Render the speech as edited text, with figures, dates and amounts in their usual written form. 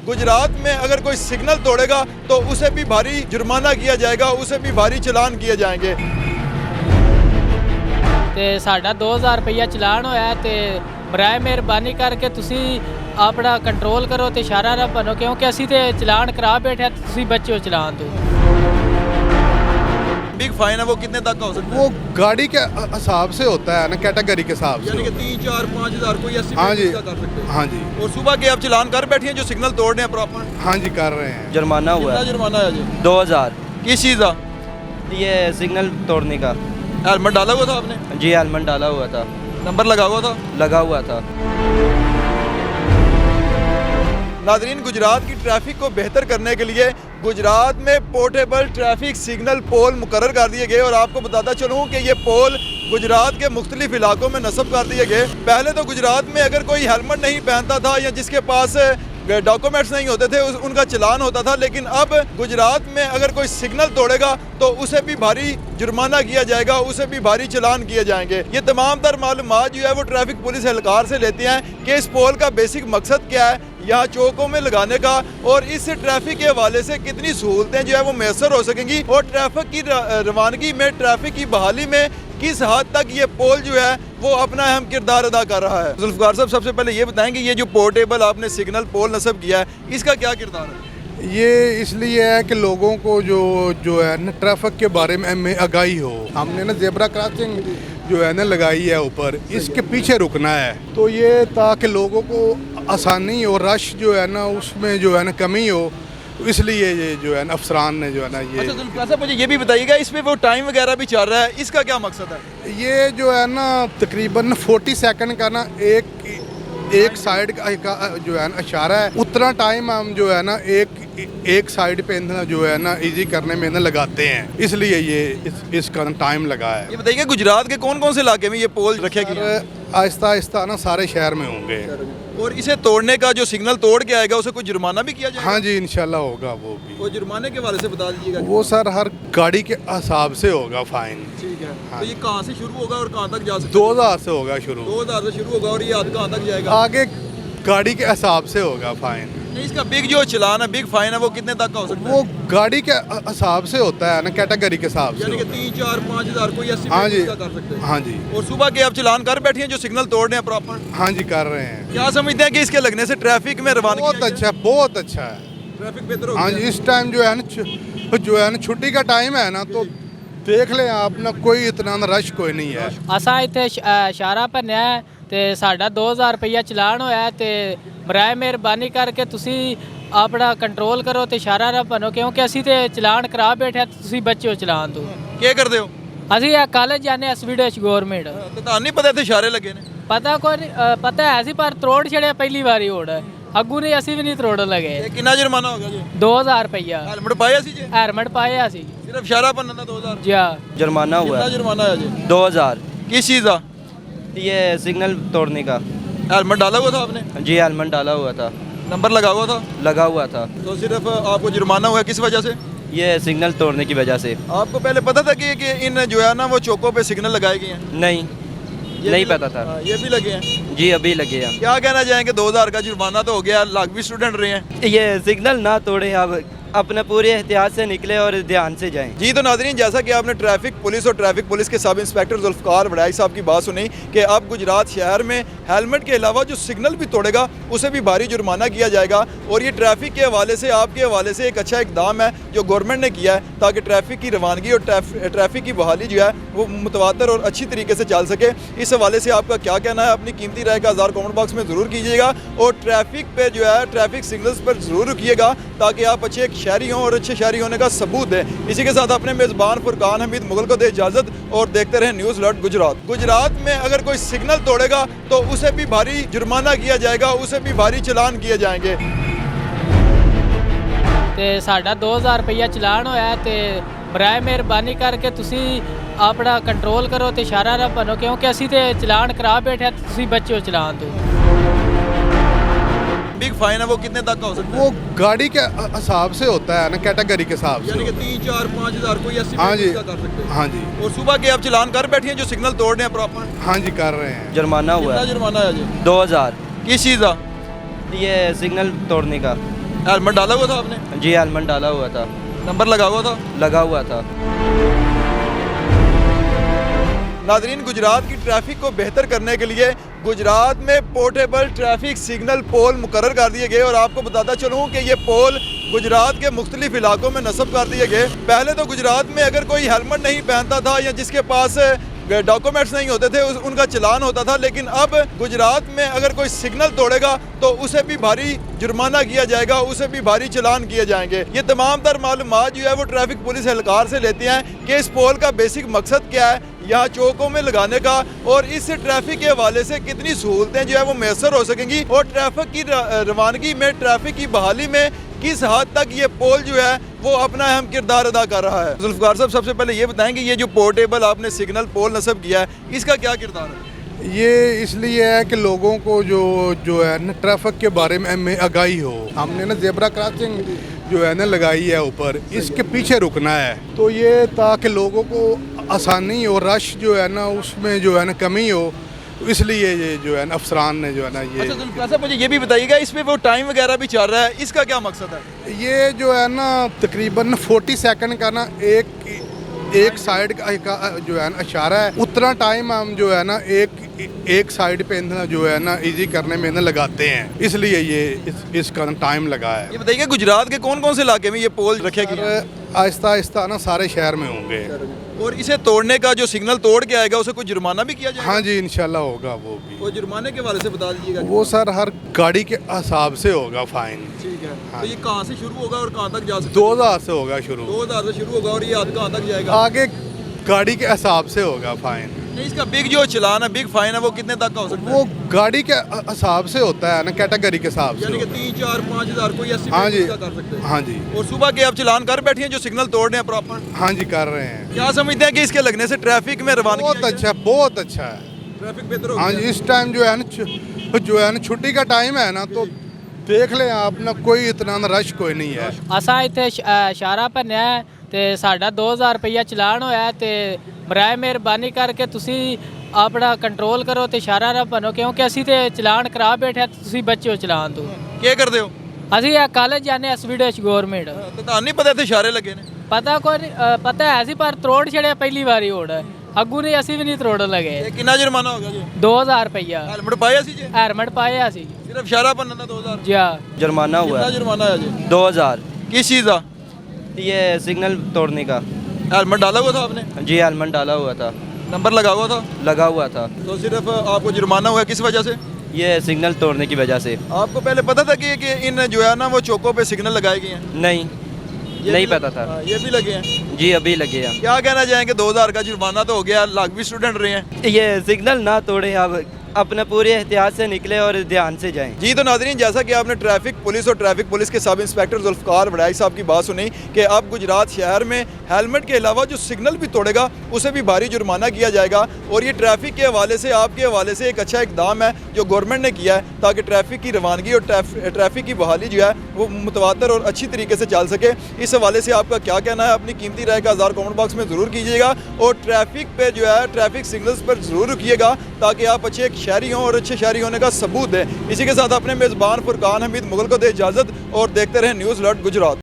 गुजरात में अगर कोई सिग्नल तोड़ेगा तो उसे भी भारी जुर्माना किया जाएगा, उसे भी भारी चालान किए जाएंगे। ਤੇ ਸਾਡਾ 2000 ਰੁਪਈਆ ਚਲਾਨ ਹੋਇਆ ਤੇ ਬਰਾਏ ਮਿਹਰਬਾਨੀ ਕਰਕੇ ਤੁਸੀਂ ਆਪਣਾ ਕੰਟਰੋਲ ਕਰੋ ਤੇ ਇਸ਼ਾਰਾ ਨਾ ਬਣੋ, ਕਿਉਂਕਿ ਅਸੀਂ ਤੇ ਚਲਾਨ ਕਰਾ ਬੈਠੇ ਤੇ ਤੁਸੀਂ ਬੱਚੋ ਚਲਾਨ ਤੋਂ। बिग फाइन है वो कितने तक का हो सकता है? वो गाड़ी के हिसाब से होता है ना, कैटेगरी के हिसाब से। यानी कि 3, 4, 5 हज़ार कोई ऐसी हाँ जी, का कर सकते हैं। हाँ जी। और सुबह के आप चलान कर बैठे हैं जो सिग्नल तोड़ रहे हैं प्रॉपर? हाँ जी, कर रहे हैं। जुर्माना हुआ कितना है जुर्माना है जी? 2000। किस चीज़ का? ये सिग्नल तोड़ने का। हेलमेट डाला हुआ था आपने? जी हेलमेट डाला हुआ था, नंबर लगा हुआ था? लगा हुआ था। नाज़रीन, गुजरात की ट्रैफिक को बेहतर करने के लिए गुजरात में पोर्टेबल ट्रैफिक सिग्नल पोल मुकर्रर कर दिए गए और आपको बताता चलूँ कि ये पोल गुजरात के मुख्तलिफ इलाकों में नस्ब कर दिए गए। पहले तो गुजरात में अगर कोई हेलमेट नहीं पहनता था या जिसके पास डॉक्यूमेंट्स नहीं होते थे उनका चलान होता था, लेकिन अब गुजरात में अगर कोई सिग्नल तोड़ेगा तो उसे भी भारी जुर्माना किया जाएगा, उसे भी भारी चालान किए जाएंगे। ये तमाम तर मालूमात जो है वो ट्रैफिक पुलिस एहलकार से लेते हैं कि इस पोल का बेसिक मकसद क्या है यहाँ चौकों में लगाने का, और इस ट्रैफिक के हवाले से कितनी सहूलतें जो है वो मैसर हो सकेंगी, और ट्रैफिक की रवानगी में, ट्रैफिक की बहाली में किस हद तक ये पोल जो है वो अपना अहम किरदार अदा कर रहा है। जुल्फकार साहब, सबसे पहले ये बताएं कि ये जो पोर्टेबल आपने सिग्नल पोल नस्ब किया है इसका क्या किरदार है? ये इसलिए है कि लोगों को जो है ना ट्रैफिक के बारे में आगाही हो। हमने ना जेब्रा क्रॉसिंग जो है ना लगाई है ऊपर, इसके पीछे रुकना है, तो ये ताकि लोगों को आसानी और रश जो है ना उसमें जो है ना कमी हो, इसलिए ये जो है ना अफसरान ने जो है ना ये। अच्छा जुल्फकार साहब, मुझे ये भी बताइएगा इसमें वो टाइम वगैरह भी चल रहा है, इसका क्या मकसद है? ये जो है ना तकरीबन 40 सेकंड का ना एक साइड का जो है ना इशारा है, उतना टाइम हम जो है ना एक साइड पे ना जो है ना इजी करने में ना लगाते हैं, इसलिए ये इसका टाइम लगा है। ये बताइए गुजरात के कौन कौन से इलाके में ये पोल रखे गए हैं? आहिस्ता आहिस्ता ना सारे शहर में होंगे। और इसे तोड़ने का जो सिग्नल तोड़ के आएगा उसे कोई जुर्माना भी किया जाएगा? हाँ जी, इंशाल्लाह होगा वो भी। वो जुर्माने के हवाले से बता दीजिएगा। वो सर हर गाड़ी के हिसाब से होगा फाइन। ठीक है। हाँ। तो ये कहाँ से शुरू होगा और कहाँ तक जा सकता है? 2000 से होगा शुरू, 2000 से शुरू होगा और ये आज कहाँ तक जाएगा? आगे गाड़ी के हिसाब से होगा फाइन। नहीं, इसका बिग जो चलान है, बिग फाइन है, वो कितने तक का हो सकता है? वो गाड़ी के हिसाब से होता है ना, कैटेगरी के हिसाब से। यानी कि 3, 4, 5 हज़ार कोई ऐसी हाँ जी, का कर सकते हैं। हाँ जी। और सुबह के आप चलान कर बैठे हैं जो सिग्नल तोड़ रहे हैं प्रॉपर? हाँ जी, कर रहे हैं। क्या समझते हैं कि इसके लगने से ट्रैफिक में रवानगी बहुत अच्छा, बहुत अच्छा है। ट्रैफिक बेहतर हो हाँ गया? जी, इस टाइम जो है ना छुट्टी का टाइम है ना, तो देख लें आप ना, कोई इतना रश कोई नहीं है। ਅਸਾਂ ਇੱਥੇ ਇਸ਼ਾਰਾ ਭੰਨਿਆ ਹੈ ਤੇ ਸਾਡਾ 2000 ਰੁਪਈਆ ਚਲਾਨ ਹੋਇਆ ਹੈ ਤੇ ਬਰਾਏ ਮਿਹਰਬਾਨੀ ਕਰਕੇ ਤੁਸੀਂ ਆਪਣਾ ਕੰਟਰੋਲ ਕਰੋ ਤੇ ਇਸ਼ਾਰਾ ਨਾ ਬਣੋ, ਕਿਉਂਕਿ ਅਸੀਂ ਤੇ ਚਲਾਨ ਕਰਾ ਬੈਠੇ ਤੇ ਤੁਸੀਂ ਬੱਚੋ ਚਲਾਨ ਤੋਂ। क्या करते हो? ਅਸੀਂ ਇਹ ਕਾਲਜ ਜਾਂਦੇ ਐਸਵੀਡੇਸ਼ ਗਵਰਨਮੈਂਟ। तो ਤੁਹਾਨੂੰ नहीं पता थे इशारे लगे ने? ਪਤਾ ਕੋਈ ਨਹੀਂ, ਪਤਾ ਹੈ ਸੀ ਪਰ ਤਰੋੜ ਛੜਿਆ ਪਹਿਲੀ ਵਾਰੀ ਹੋੜ ਅੱਗੂ ਨਹੀਂ, ਅਸੀਂ ਵੀ ਨਹੀਂ ਤਰੋੜਨ ਲੱਗੇ। ये कितना जुर्माना होगा जी? 2000 ਰੁਪਈਆ हेलमेट पाया सी जी? ਹੈਲਮਟ ਪਾਇਆ ਸੀ सिर्फ इशारा बनना था 2000? ਜੀ ਹਾਂ। जुर्माना हुआ कितना है जुर्माना है जी? 2000। किस चीज़ का? ये सिग्नल तोड़ने का। हेलमेट डाला हुआ था आपने? जी हेलमेट डाला हुआ था, नंबर लगा हुआ था? लगा हुआ था। तो सिर्फ आपको जुर्माना हुआ किस वजह से? ये सिग्नल तोड़ने की वजह से। आपको पहले पता था कि इन जो है ना वो चौकों पे सिग्नल लगाए गए हैं? नहीं, ये नहीं भी पता था। हाँ, ये भी लगे हैं। जी अभी लगे हैं। क्या कहना चाहेंगे? 2000 का जुर्माना तो हो गया, लाख भी स्टूडेंट रहे हैं। ये सिग्नल ना तोड़े, आप अपने पूरे एहतियात से निकले और ध्यान से जाएं। जी तो नाज़रीन, जैसा कि आपने ट्रैफिक पुलिस और ट्रैफिक पुलिस के सब इंस्पेक्टर जुल्फकार वड़ाई साहब की बात सुनी कि अब गुजरात शहर में हेलमेट के अलावा जो सिग्नल भी तोड़ेगा उसे भी भारी जुर्माना किया जाएगा, और ये ट्रैफिक के हवाले से, आपके हवाले से एक अच्छा इकदाम है जो गवर्नमेंट ने किया है ताकि ट्रैफिक की रवानगी और ट्रैफिक की बहाली जो है वो मुतवातर और अच्छी तरीके से चल सके। इस हवाले से आपका क्या कहना है? अपनी कीमती राय का 1000 कमेंट बॉक्स में ज़रूर कीजिएगा, और ट्रैफिक पे जो है ट्रैफिक सिग्नल्स पर ज़रूर रुकिएगा ताकि आप अच्छे एक शहरी हों और अच्छे शहरी होने का सबूत दें। इसी के साथ अपने मेज़बान फुरकान हमीद मुगल को दे इजाज़त, और देखते रहें न्यूज़ अलर्ट गुजरात। गुजरात में अगर कोई सिग्नल तोड़ेगा तो उसे भी भारी जुर्माना किया जाएगा, उसे भी भारी चालान किए जाएंगे। ਤੇ ਸਾਡਾ 2000 ਰੁਪਈਆ ਚਲਾਨ ਹੋਇਆ ਤੇ ਬਰਾਏ ਮਿਹਰਬਾਨੀ ਕਰਕੇ ਤੁਸੀਂ ਆਪਣਾ ਕੰਟਰੋਲ ਕਰੋ ਤੇ ਇਸ਼ਾਰਾ ਨਾ ਬਣੋ, ਕਿਉਂਕਿ ਅਸੀਂ ਤੇ ਚਲਾਨ ਕਰਾ ਬੈਠੇ ਤੇ ਤੁਸੀਂ ਬੱਚੋ ਚਲਾਨ ਤੋਂ। बिग फाइन है वो कितने तक का हो सकता है? वो गाड़ी के हिसाब से होता है ना, कैटेगरी के हिसाब से। यानी कि 3, 4, 5 हज़ार कोई ऐसी हाँ जी, का कर सकते हैं। हाँ जी। और सुबह के आप चलान कर बैठे हैं जो सिग्नल तोड़ रहे हैं प्रॉपर? हाँ जी, कर रहे हैं। जुर्माना हुआ कितना है जुर्माना है जी? 2000। किस चीज़ का? ये सिग्नल तोड़ने का। हेलमेट डाला हुआ था आपने? जी हेलमेट डाला हुआ था। नंबर लगा हुआ था? लगा हुआ था। नाजरीन, गुजरात की ट्रैफिक को बेहतर करने के लिए गुजरात में पोर्टेबल ट्रैफिक सिग्नल पोल मुकर्रर कर दिए गए और आपको बताता चलूँ कि ये पोल गुजरात के मुख्तलिफ इलाकों में नस्ब कर दिए गए। पहले तो गुजरात में अगर कोई हेलमेट नहीं पहनता था या जिसके पास डॉक्यूमेंट्स नहीं होते थे उनका चलान होता था, लेकिन अब गुजरात में अगर कोई सिग्नल तोड़ेगा तो उसे भी भारी जुर्माना किया जाएगा, उसे भी भारी चलान किए जाएंगे। ये तमाम तर मालूमात जो है वो ट्रैफिक पुलिस एहलकार से लेते हैं कि इस पोल का बेसिक मकसद क्या है, यहाँ चौकों में लगाने का, और इस ट्रैफिक के हवाले से कितनी सहूलतें जो है वो मैसर हो सकेंगी और ट्रैफिक की रवानगी में, ट्रैफिक की बहाली में किस हद तक ये पोल जो है वो अपना अहम किरदार अदा कर रहा है। जुल्फकार साहब, सबसे पहले ये बताएंगे ये जो पोर्टेबल आपने सिग्नल पोल नस्ब किया है इसका क्या किरदार है? ये इसलिए है कि लोगों को जो है ना ट्रैफिक के बारे में आगाही हो। हमने ना जेब्रा क्रॉसिंग जो है ना लगाई है ऊपर, इसके पीछे रुकना है, तो ये ताकि लोगों को आसानी और रश जो है ना उसमें जो है ना कमी हो, तो इसलिए ये जो है ना अफसरान ने जो है ना ये। अच्छा जुल्फकार साहब, मुझे ये भी बताइएगा इस पे वो टाइम वगैरह भी चल रहा है, इसका क्या मकसद है? ये जो है ना तकरीबन 40 सेकंड का ना एक साइड का जो है ना इशारा है, उतना टाइम हम जो है ना एक साइड पे ना जो है ना इजी करने में ना लगाते हैं, इसलिए ये इसका टाइम लगा है। ये बताइए गुजरात के कौन कौन से इलाके में ये पोल रखे गए हैं? आहिस्ता आहिस्ता ना सारे शहर में होंगे। और इसे तोड़ने का जो सिग्नल तोड़ के आएगा उसे कोई जुर्माना भी किया जाएगा? हाँ जी, इंशाल्लाह होगा वो भी। वो जुर्माने के हवाले से बता दीजिएगा। वो सर हर गाड़ी के हिसाब से होगा फाइन। ठीक है। हाँ। तो ये कहाँ से शुरू होगा और कहाँ तक जा सकता है? 2000 से होगा शुरू, 2000 से शुरू होगा और ये आज कहाँ तक जाएगा? आगे गाड़ी के हिसाब से होगा फाइन। नहीं, इसका बिग जो चलान है, बिग फाइन है, वो कितने तक का हो सकता है? वो गाड़ी के हिसाब से होता है ना, कैटेगरी के हिसाब से यानी कि होता है। 3, 4, 5 हज़ार कोई ऐसी हाँ जी, कर सकते हैं। हाँ जी, और सुबह के आप चलान कर बैठे हैं जो सिग्नल तोड़ रहे हैं प्रॉपर? हाँ जी कर रहे हैं। क्या समझते हैं कि इसके लगने से ट्रैफिक में रवानगी बहुत अच्छा, बहुत अच्छा है। ट्रैफिक बेहतर हो हाँ जी, इस टाइम जो है ना छुट्टी का टाइम है ना, तो देख लें आप ना, कोई इतना ना रश कोई नहीं है। असां ਇੱਥੇ ਇਸ਼ਾਰਾ ਭੰਨਿਆ ਹੈ ਤੇ ਸਾਡਾ 2000 ਰੁਪਈਆ ਚਲਾਨ ਹੋਇਆ ਹੈ ਤੇ ਬਰਾਏ ਮਿਹਰਬਾਨੀ ਕਰਕੇ ਤੁਸੀਂ ਆਪਣਾ ਕੰਟਰੋਲ ਕਰੋ ਤੇ ਇਸ਼ਾਰਾ ਨਾ ਭੰਨੋ, ਕਿਉਂਕਿ ਅਸੀਂ ਤੇ ਚਲਾਨ ਕਰਾ ਬੈਠੇ ਹਾਂ, ਤੁਸੀਂ ਬੱਚੋ ਚਲਾਨ ਤੋਂ। ਕੀ ਕਰਦੇ ਹੋ? ਅਸੀਂ ਇਹ ਕਾਲਜ ਜਾਂਦੇ ਐਸਵੀਡੇਸ਼ ਗਵਰਨਮੈਂਟ। ਤੇ ਤੁਹਾਨੂੰ ਨਹੀਂ ਪਤਾ ਇੱਥੇ ਇਸ਼ਾਰੇ ਲੱਗੇ ਨੇ? ਪਤਾ ਕੋਈ ਨਹੀਂ, ਪਤਾ ਹੈ ਸੀ ਪਰ ਤਰੋੜ ਛੜਿਆ ਪਹਿਲੀ ਵਾਰੀ ਹੋੜ ਅੱਗੂ ਨਹੀਂ, ਅਸੀਂ ਵੀ ਨਹੀਂ ਤਰੋੜਨ ਲੱਗੇ। ਇਹ ਕਿੰਨਾ ਜੁਰਮਾਨਾ ਹੋ ਗਿਆ ਜੀ? 2000 ਰੁਪਈਆ ਹੈਲਮਟ ਪਾਇਆ ਸੀ ਜੀ? ਹੈਲਮਟ ਪਾਇਆ ਸੀ ਸਿਰਫ ਇਸ਼ਾਰਾ ਭੰਨਣ ਦਾ 2000? ਜੀ ਹਾਂ। जुर्माना हुआ कितना है जुर्माना है जी? 2000। किस चीज़ का? ये सिग्नल तोड़ने का। हेलमेट डाला हुआ था आपने? जी हेलमेट डाला हुआ था। नंबर लगा हुआ था? लगा हुआ था। तो सिर्फ आपको जुर्माना हुआ किस वजह से? ये सिग्नल तोड़ने की वजह से। आपको पहले पता था कि इन जो है ना वो चौकों पे सिग्नल लगाए गए हैं? नहीं, ये नहीं भी- पता था। हाँ, ये भी लगे हैं। जी अभी लगे हैं। क्या कहना चाहेंगे, 2000 का जुर्माना तो हो गया, लाख भी स्टूडेंट रहे हैं। ये सिग्नल ना तोड़े, आप अपने पूरे एहतियात से निकले और ध्यान से जाएं। जी तो नाज़रीन, जैसा कि आपने ट्रैफिक पुलिस और ट्रैफिक पुलिस के सब इंस्पेक्टर जुल्फ़कार वड़ाई साहब की बात सुनी कि अब गुजरात शहर में हेलमेट के अलावा जो सिग्नल भी तोड़ेगा उसे भी भारी जुर्माना किया जाएगा। और ये ट्रैफिक के हवाले से, आपके हवाले से एक अच्छा इकदाम है जो गवर्नमेंट ने किया है ताकि ट्रैफिक की रवानगी और ट्रैफिक की बहाली जो है वो मुतवातर और अच्छी तरीके से चल सके। इस हवाले से आपका क्या कहना है? अपनी कीमती राय का 1000 कमेंट बॉक्स में ज़रूर कीजिएगा और ट्रैफिक पे जो है ट्रैफिक सिग्नल्स पर ज़रूर रुकिएगा ताकि आप अच्छे एक शहरी हों और अच्छे शहरी होने का सबूत दें। इसी के साथ अपने मेज़बान फुरकान हमीद मुगल को दे इजाज़त और देखते रहें न्यूज़ अलर्ट गुजरात।